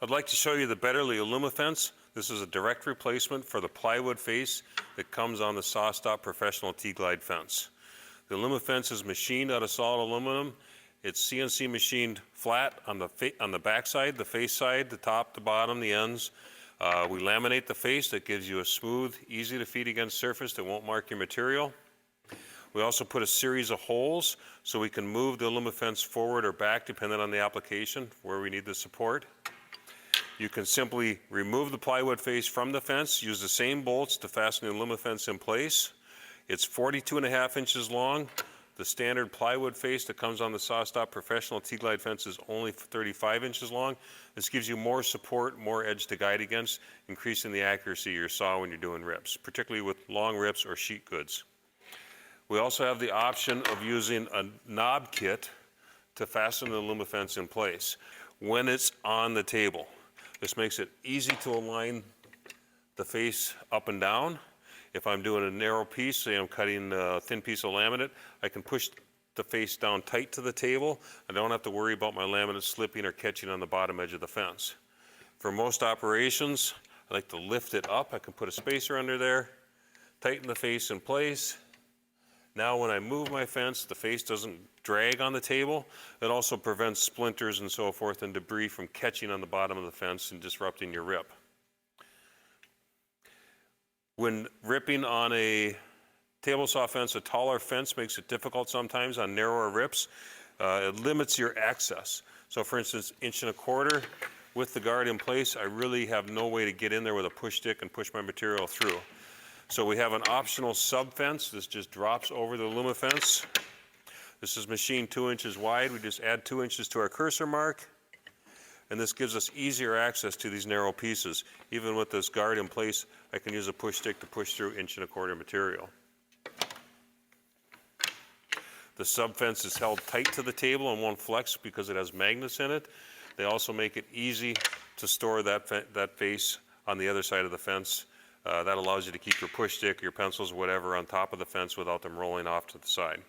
I'd like to show you the Betterley AlumiFence. This is a direct replacement for the plywood face that comes on the SawStop Professional T-Glide Fence. The AlumiFence is machined out of solid aluminum. It's CNC machined flat on the back side, the face side, the top, the bottom, the ends. We laminate the face. That gives you a smooth, easy to feed against surface that won't mark your material. We also put a series of holes so we can move the AlumiFence forward or back depending on the application where we need the support. You can simply remove the plywood face from the fence, use the same bolts to fasten the AlumiFence in place. It's 42.5 inches long. The standard plywood face that comes on the SawStop Professional T-Glide Fence is only 35 inches long. This gives you more support, more edge to guide against, increasing the accuracy of your saw when you're doing rips, particularly with long rips or sheet goods. We also have the option of using a knob kit to fasten the AlumiFence in place when it's on the table. This makes it easy to align the face up and down. If I'm doing a narrow piece, say I'm cutting a thin piece of laminate, I can push the face down tight to the table. I don't have to worry about my laminate slipping or catching on the bottom edge of the fence. For most operations, I like to lift it up. I can put a spacer under there, tighten the face in place. Now when I move my fence, the face doesn't drag on the table. It also prevents splinters and so forth and debris from catching on the bottom of the fence and disrupting your rip. When ripping on a table saw fence, a taller fence makes it difficult sometimes on narrower rips. It limits your access. So for instance, 1.25 inches with the guard in place, I really have no way to get in there with a push stick and push my material through. So we have an optional sub-fence. This just drops over the AlumiFence. This is machined 2 inches wide. We just add 2 inches to our cursor mark. And this gives us easier access to these narrow pieces. Even with this guard in place, I can use a push stick to push through 1.25 inch material. The sub-fence is held tight to the table and won't flex because it has magnets in it. They also make it easy to store that face on the other side of the fence. That allows you to keep your push stick, your pencils, whatever, on top of the fence without them rolling off to the side.